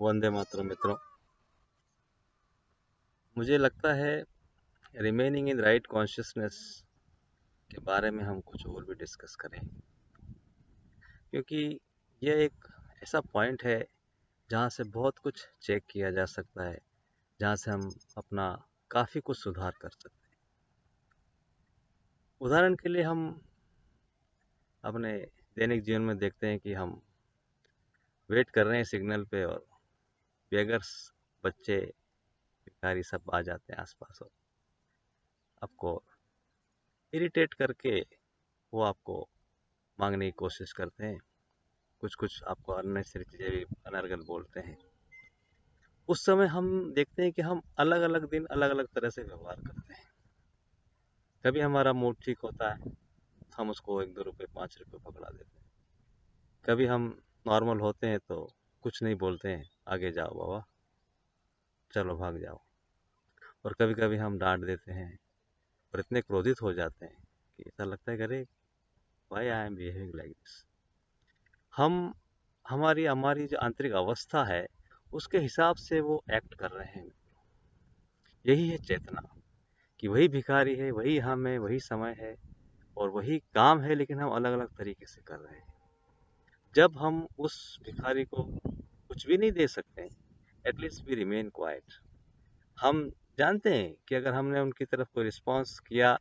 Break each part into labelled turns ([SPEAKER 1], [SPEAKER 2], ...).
[SPEAKER 1] वंदे मातरम मित्रों। मुझे लगता है रिमेनिंग इन राइट कॉन्शियसनेस के बारे में हम कुछ और भी डिस्कस करें, क्योंकि यह एक ऐसा पॉइंट है जहाँ से बहुत कुछ चेक किया जा सकता है, जहाँ से हम अपना काफ़ी कुछ सुधार कर सकते हैं। उदाहरण के लिए हम अपने दैनिक जीवन में देखते हैं कि हम वेट कर रहे हैं सिग्नल पे और बेगर्स, बच्चे, भिखारी सब आ जाते हैं आसपास और आपको इरिटेट करके वो आपको मांगने की कोशिश करते हैं। कुछ कुछ आपको अननेसेसरी चीज़ें भी अनर्गल बोलते हैं। उस समय हम देखते हैं कि हम अलग अलग दिन अलग अलग तरह से व्यवहार करते हैं। कभी हमारा मूड ठीक होता है, हम उसको 1-2 रुपये 5 रुपये पकड़ा देते हैं। कभी हम नॉर्मल होते हैं तो कुछ नहीं बोलते हैं, आगे जाओ बाबा, चलो भाग जाओ। और कभी कभी हम डांट देते हैं और इतने क्रोधित हो जाते हैं कि ऐसा लगता है कि अरे why I am behaving like this. हम हमारी हमारी जो आंतरिक अवस्था है उसके हिसाब से वो एक्ट कर रहे हैं। यही है चेतना, कि वही भिखारी है, वही हम है, वही समय है और वही काम है, लेकिन हम अलग अलग तरीके से कर रहे हैं। जब हम उस भिखारी को कुछ भी नहीं दे सकते, एटलीस्ट वी रिमेन क्वाइट। हम जानते हैं कि अगर हमने उनकी तरफ कोई रिस्पॉन्स किया,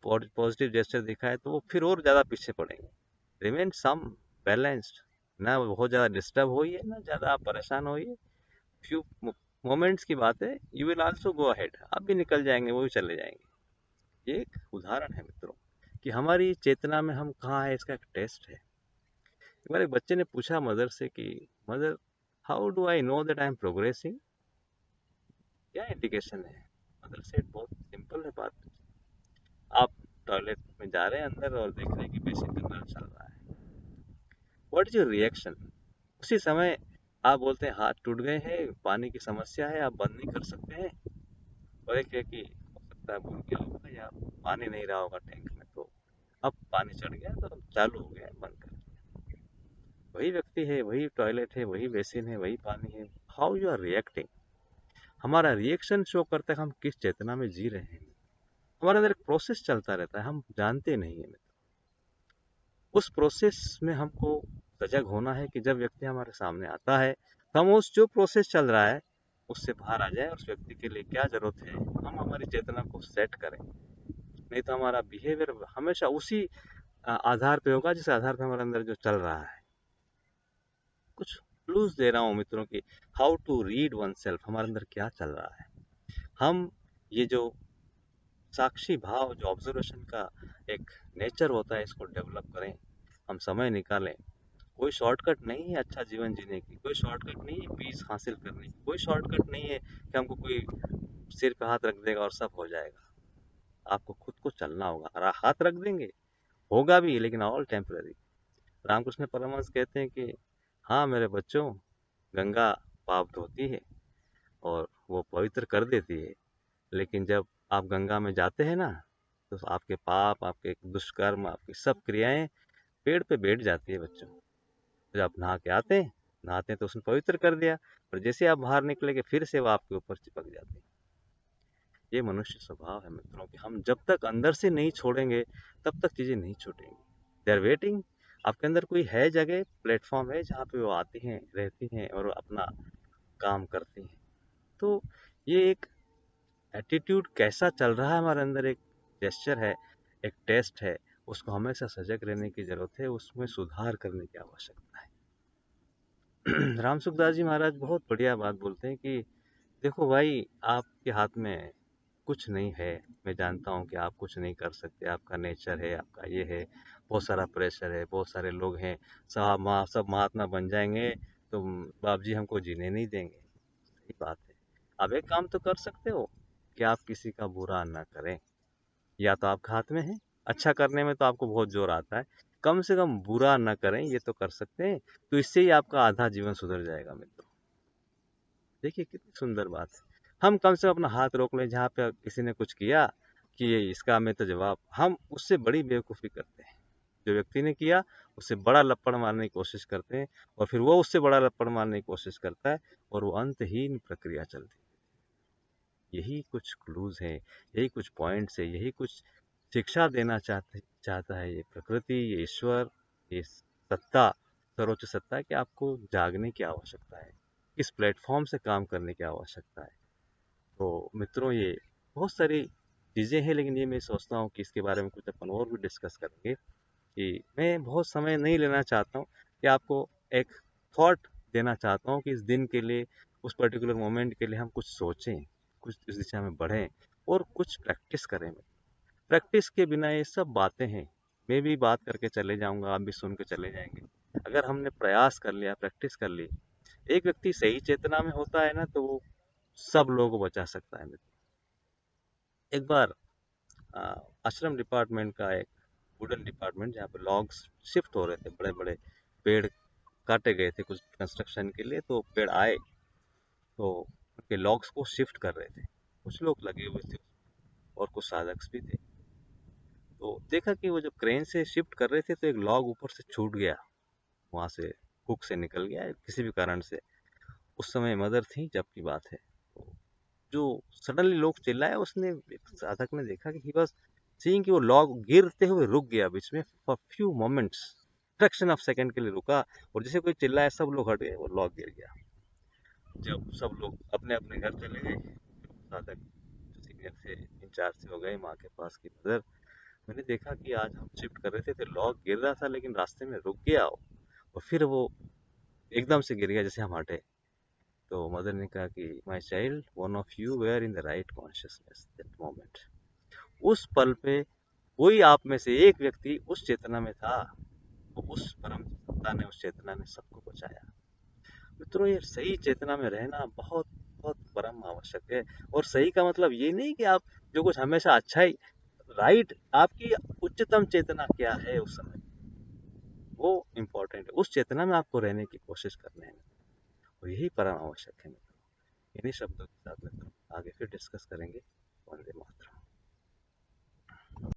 [SPEAKER 1] पॉजिटिव जेस्चर दिखाए, तो वो फिर और ज़्यादा पीछे पड़ेंगे। रिमेन सम बैलेंस्ड, ना बहुत ज़्यादा डिस्टर्ब होइए, ना ज़्यादा आप परेशान होइए। फ्यू मोमेंट्स की बात है, you will also go ahead, आप भी निकल जाएंगे, वो भी चले जाएंगे। ये एक उदाहरण है मित्रों कि हमारी चेतना में हम कहाँ है, इसका एक टेस्ट है। एक बार एक बच्चे ने पूछा मदर से कि mother, how do I know that I am progressing, क्या इंडिकेशन है। मदर से बहुत सिंपल है बात। आप टॉयलेट में जा रहे हैं अंदर और देख रहे हैं कि बेसिन का नल चल रहा है, व्हाट इज योर रिएक्शन। उसी समय आप बोलते हैं हाथ टूट गए हैं, पानी की समस्या है, आप बंद नहीं कर सकते हैं। और एक है कि हो सकता है भूल गया होगा या पानी नहीं रहा होगा टैंक में, तो अब पानी चढ़ गया तो चालू हो गया, बंद कर दिया। वही व्यक्ति है, वही टॉयलेट है, वही बेसिन है, वही पानी है। हाउ यू आर रिएक्टिंग, हमारा रिएक्शन शो करता है हम किस चेतना में जी रहे हैं। हमारे अंदर एक प्रोसेस चलता रहता है, हम जानते नहीं है। उस प्रोसेस में हमको सजग होना है कि जब व्यक्ति हमारे सामने आता है तो हम उस जो प्रोसेस चल रहा है उससे बाहर आ जाए। उस व्यक्ति के लिए क्या जरूरत है, हम हमारी चेतना को सेट करें। नहीं तो हमारा बिहेवियर हमेशा उसी आधार पे होगा जिस आधार पे हमारे अंदर जो चल रहा है। कुछ क्लूज दे रहा हूँ मित्रों की how to read oneself, हमारे अंदर क्या चल रहा है। हम ये जो साक्षी भाव, जो ऑब्जर्वेशन का एक नेचर होता है, इसको डेवलप करें। हम समय निकालें। कोई शॉर्टकट नहीं है अच्छा जीवन जीने की, कोई शॉर्टकट नहीं है पीस हासिल करने की, कोई शॉर्टकट नहीं है कि हमको कोई सिर पे हाथ रख देगा और सब हो जाएगा। आपको खुद को चलना होगा, हाथ रख देंगे होगा भी, लेकिन ऑल टेम्पररी। रामकृष्ण परमहंस कहते हैं कि हाँ मेरे बच्चों, गंगा पाप धोती है और वो पवित्र कर देती है, लेकिन जब आप गंगा में जाते हैं ना, तो आपके पाप, आपके दुष्कर्म, आपकी सब क्रियाएं पेड़ पे बैठ जाती है बच्चों। जब आप नहा के आते हैं, नहाते हैं तो उसने पवित्र कर दिया, और जैसे आप बाहर निकलेंगे फिर से वो आपके ऊपर चिपक जाते हैं। ये मनुष्य स्वभाव है मित्रों कि हम जब तक अंदर से नहीं छोड़ेंगे तब तक चीजें नहीं छूटेंगी। They are waiting. आपके अंदर कोई है जगह, प्लेटफॉर्म है जहाँ पे वो आती हैं, रहती हैं और अपना काम करती हैं। तो ये एक एटीट्यूड कैसा चल रहा है हमारे अंदर, एक जेस्चर है, एक टेस्ट है। उसको हमेशा सजग रहने की जरूरत है, उसमें सुधार करने की आवश्यकता है। राम सुखदास जी महाराज बहुत बढ़िया बात बोलते हैं कि देखो भाई, आपके हाथ में कुछ नहीं है। मैं जानता हूँ कि आप कुछ नहीं कर सकते, आपका नेचर है, आपका ये है, बहुत सारा प्रेशर है, बहुत सारे लोग हैं, सब महात्मा बन जाएंगे तो बाप जी हमको जीने नहीं देंगे। सही बात है। आप एक काम तो कर सकते हो कि आप किसी का बुरा ना करें, या तो आपके हाथ में है। अच्छा करने में तो आपको बहुत जोर आता है, कम से कम बुरा ना करें, ये तो कर सकते हैं। तो इससे ही आपका आधा जीवन सुधर जाएगा मित्रों। देखिए कितनी सुंदर बात है। हम कम से कम अपना हाथ रोक लें जहाँ पे किसी ने कुछ किया कि ये इसका, मैं तो जवाब, हम उससे बड़ी बेवकूफ़ी करते हैं। जो व्यक्ति ने किया उससे बड़ा लपड़ मारने की कोशिश करते हैं, और फिर वो उससे बड़ा लपड़ मारने की कोशिश करता है, और वो अंतहीन प्रक्रिया चलती है। यही कुछ क्लूज है, यही कुछ पॉइंट्स है, यही कुछ शिक्षा देना चाहता है ये प्रकृति, ये ईश्वर, ये सत्ता, सर्वोच्च सत्ता, कि आपको जागने की आवश्यकता है, किस प्लेटफॉर्म से काम करने की आवश्यकता है। तो मित्रों, ये बहुत सारी चीज़ें हैं, लेकिन ये मैं सोचता हूँ कि इसके बारे में कुछ अपन और भी डिस्कस करेंगे। कि मैं बहुत समय नहीं लेना चाहता हूँ, कि आपको एक थॉट देना चाहता हूँ कि इस दिन के लिए, उस पर्टिकुलर मोमेंट के लिए हम कुछ सोचें, कुछ इस दिशा में बढ़ें, और कुछ प्रैक्टिस करें। प्रैक्टिस के बिना ये सब बातें हैं, मैं भी बात करके चले जाऊंगा, आप भी सुन के चले जाएंगे। अगर हमने प्रयास कर लिया, प्रैक्टिस कर ली, एक व्यक्ति सही चेतना में होता है ना, तो वो सब लोगों को बचा सकता है। एक बार आ, आश्रम डिपार्टमेंट का एक वुडन डिपार्टमेंट, जहाँ पे लॉग्स शिफ्ट हो रहे थे, बड़े बड़े पेड़ काटे गए थे कुछ कंस्ट्रक्शन के लिए, तो पेड़ आए, तो उनके लॉग्स को शिफ्ट कर रहे थे। कुछ लोग लगे हुए थे और कुछ साधक भी थे। तो देखा कि वो जब क्रेन से शिफ्ट कर रहे थे, तो एक लॉग ऊपर से छूट गया, वहां से हुक से निकल गया किसी भी कारण से। उस समय मदर थी जब की बात है। तो जो सडनली लोग चिल्लाए, उसने, एक साधक ने देखा कि ही वाज सीइंग कि वो लॉग गिरते हुए रुक गया बीच में, for few moments, fraction of second के लिए रुका, और जैसे कोई चिल्लाया, सब लोग हट गए, वो लॉग गिर गया। जब सब लोग अपने अपने घर चले गए, साधक सीनियर थे, इंचार्ज थे, हो गए माँ के पास की मदर, मैंने देखा कि आज हम शिफ्ट कर रहे थे, तो लॉग गिर रहा था, लेकिन रास्ते में रुक गया, और फिर वो एकदम से गिर गया जैसे हम हटे। तो मदर ने कहा कि my child, one of you were in the right consciousness that moment. उस पल पे कोई आप में से एक व्यक्ति उस चेतना में था, तो उस परम सत्ता ने, उस चेतना ने सबको बचाया। मित्रों, ये सही चेतना में रहना बहुत बहुत परम आवश्यक है। और सही का मतलब ये नहीं कि आप जो कुछ हमेशा अच्छा ही, राइट, आपकी उच्चतम चेतना क्या है उस समय, वो इम्पोर्टेंट है। उस चेतना में आपको रहने की कोशिश करने हैं, और यही परम आवश्यक है मित्रों। इन्हीं शब्दों के साथ मित्रों आगे फिर डिस्कस करेंगे। वंदे मातरम।